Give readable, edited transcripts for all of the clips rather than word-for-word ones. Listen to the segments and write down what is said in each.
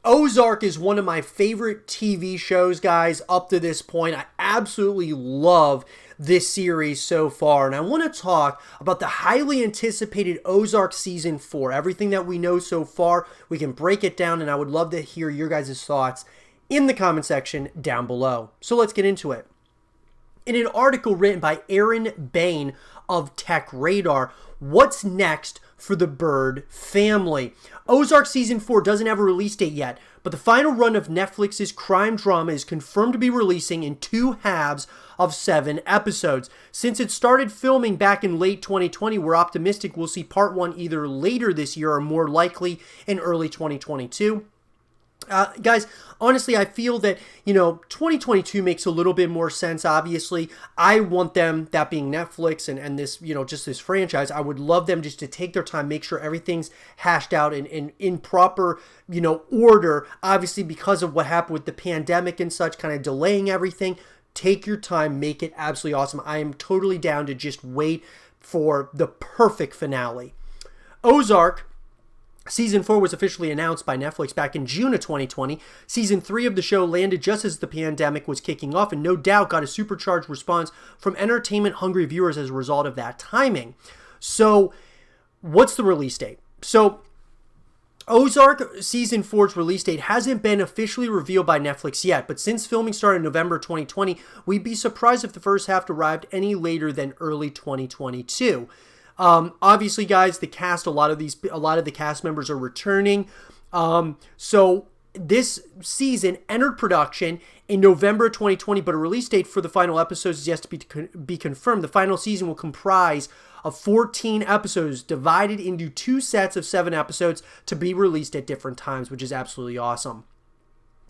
Ozark is one of my favorite TV shows, guys, up to this point. I absolutely love this series so far, and I want to talk about the highly anticipated Ozark Season 4. Everything that we know so far, we can break it down, and I would love to hear your guys' thoughts in the comment section down below. So let's get into it. In an article written by Aaron Bain of Tech Radar, what's next for the Bird family? Ozark Season 4 doesn't have a release date yet, but the final run of Netflix's crime drama is confirmed to be releasing in 2 halves of 7 episodes. Since it started filming back in late 2020, we're optimistic we'll see part 1 either later this year or more likely in early 2022. Guys, honestly, I feel that, 2022 makes a little bit more sense, obviously. I want them, that being Netflix and this, just this franchise, I would love them just to take their time, make sure everything's hashed out in proper, order. Obviously, because of what happened with the pandemic and such, kind of delaying everything. Take your time, make it absolutely awesome. I am totally down to just wait for the perfect finale. Ozark Season 4 was officially announced by Netflix back in June of 2020. Season 3 of the show landed just as the pandemic was kicking off and no doubt got a supercharged response from entertainment-hungry viewers as a result of that timing. So, what's the release date? So, Ozark Season 4's release date hasn't been officially revealed by Netflix yet, but since filming started in November 2020, we'd be surprised if the first half arrived any later than early 2022. Obviously, guys, the cast, a lot of the cast members are returning. So this season entered production in November 2020, but a release date for the final episodes is yet to be confirmed. The final season will comprise of 14 episodes divided into 2 sets of 7 episodes to be released at different times, which is absolutely awesome.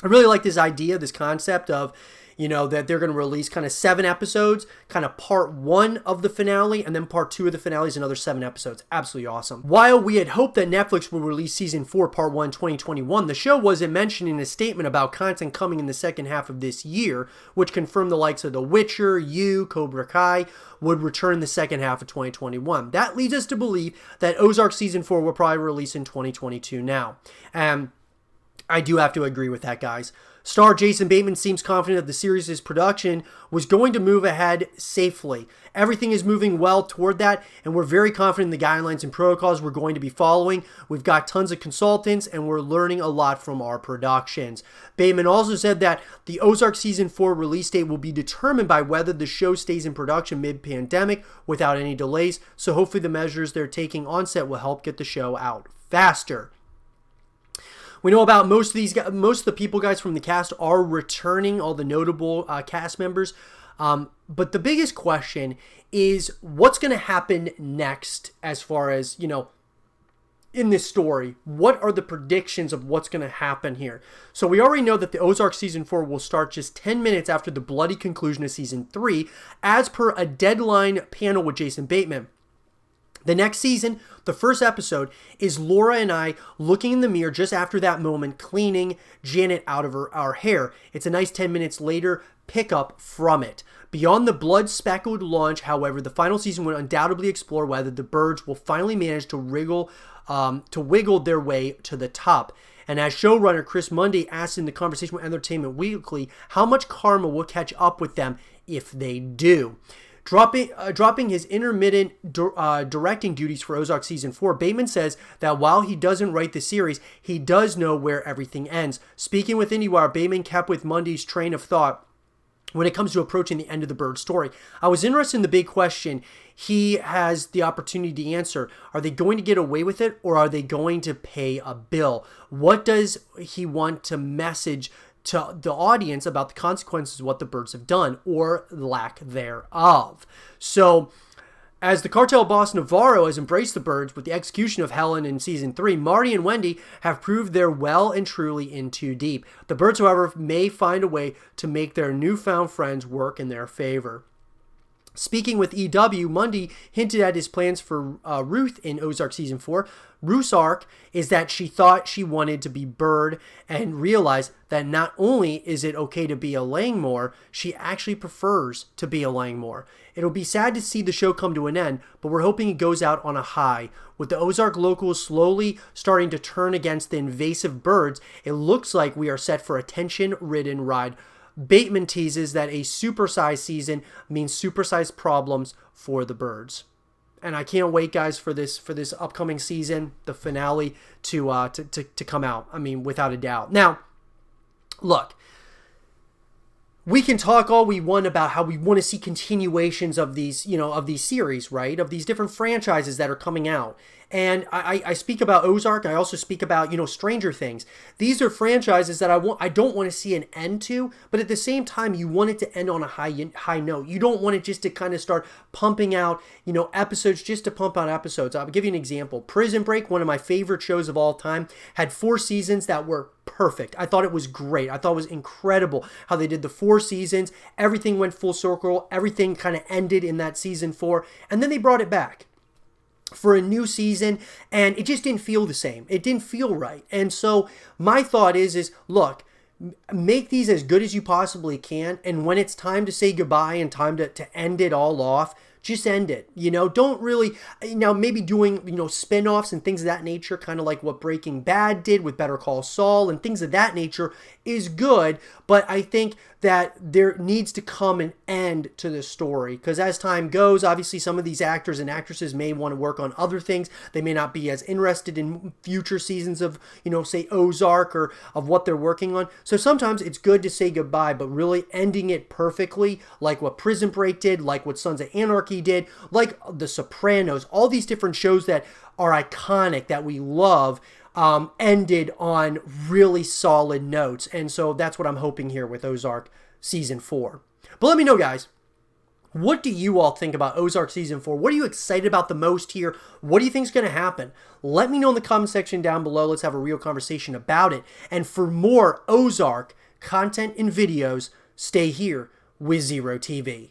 I really like this idea, this concept of, that they're going to release kind of 7 episodes, kind of part 1 of the finale, and then part 2 of the finale is another 7 episodes. Absolutely awesome. While we had hoped that Netflix would release Season 4, Part 1, 2021, the show wasn't mentioned in a statement about content coming in the second half of this year, which confirmed the likes of The Witcher, You, Cobra Kai would return the second half of 2021. That leads us to believe that Ozark Season 4 will probably release in 2022 now. And I do have to agree with that, guys. Star Jason Bateman seems confident that the series' production was going to move ahead safely. Everything is moving well toward that, and we're very confident in the guidelines and protocols we're going to be following. We've got tons of consultants, and we're learning a lot from our productions. Bateman also said that the Ozark Season 4 release date will be determined by whether the show stays in production mid-pandemic without any delays, so hopefully the measures they're taking on set will help get the show out faster. We know about most of the people, guys, from the cast are returning, all the notable cast members. But the biggest question is what's going to happen next as far as, in this story. What are the predictions of what's going to happen here? So we already know that the Ozark Season 4 will start just 10 minutes after the bloody conclusion of Season 3, as per a Deadline panel with Jason Bateman. The next season, the first episode, is Laura and I looking in the mirror just after that moment, cleaning Janet out of our hair. It's a nice 10 minutes later pickup from it. Beyond the blood-speckled launch, however, the final season will undoubtedly explore whether the birds will finally manage to wiggle their way to the top. And as showrunner Chris Mundy asked in the conversation with Entertainment Weekly, how much karma will catch up with them if they do. Dropping his intermittent directing duties for Ozark Season 4, Bateman says that while he doesn't write the series, he does know where everything ends. Speaking with IndieWire, Bateman kept with Mundy's train of thought when it comes to approaching the end of the Bird story. I was interested in the big question he has the opportunity to answer. Are they going to get away with it, or are they going to pay a bill? What does he want to message to the audience about the consequences of what the birds have done, or lack thereof? So, as the cartel boss Navarro has embraced the birds with the execution of Helen in Season 3, Marty and Wendy have proved they're well and truly in too deep. The birds, however, may find a way to make their newfound friends work in their favor. Speaking with EW, Mundy hinted at his plans for Ruth in Ozark Season 4. Ruth's arc is that she thought she wanted to be Bird and realized that not only is it okay to be a Langmore, she actually prefers to be a Langmore. It'll be sad to see the show come to an end, but we're hoping it goes out on a high. With the Ozark locals slowly starting to turn against the invasive birds, it looks like we are set for a tension-ridden ride. Bateman teases that a supersized season means supersized problems for the birds. And I can't wait, guys, for this upcoming season, the finale, to come out. I mean, without a doubt. Now, look, we can talk all we want about how we want to see continuations of these, of these series, right? Of these different franchises that are coming out. And I speak about Ozark. I also speak about, Stranger Things. These are franchises that I don't want to see an end to, but at the same time, you want it to end on a high note. You don't want it just to kind of start pumping out, episodes just to pump out episodes. I'll give you an example. Prison Break, one of my favorite shows of all time, had 4 seasons that were perfect. I thought it was great. I thought it was incredible how they did the 4 seasons. Everything went full circle. Everything kind of ended in that season 4, and then they brought it back for a new season, and it just didn't feel the same. It didn't feel right. And so my thought is look, make these as good as you possibly can, and when it's time to say goodbye and time to end it all off, just end it. Don't really, maybe doing, spin-offs and things of that nature, kind of like what Breaking Bad did with Better Call Saul and things of that nature is good, but I think that there needs to come an end to the story, because as time goes, obviously some of these actors and actresses may want to work on other things. They may not be as interested in future seasons of, say Ozark or of what they're working on. So sometimes it's good to say goodbye, but really ending it perfectly, like what Prison Break did, like what Sons of Anarchy did, like The Sopranos, all these different shows that are iconic, that we love, ended on really solid notes. And so that's what I'm hoping here with Ozark Season 4. But let me know, guys, what do you all think about Ozark Season 4? What are you excited about the most here? What do you think is going to happen? Let me know in the comment section down below. Let's have a real conversation about it. And for more Ozark content and videos, stay here with Zero TV.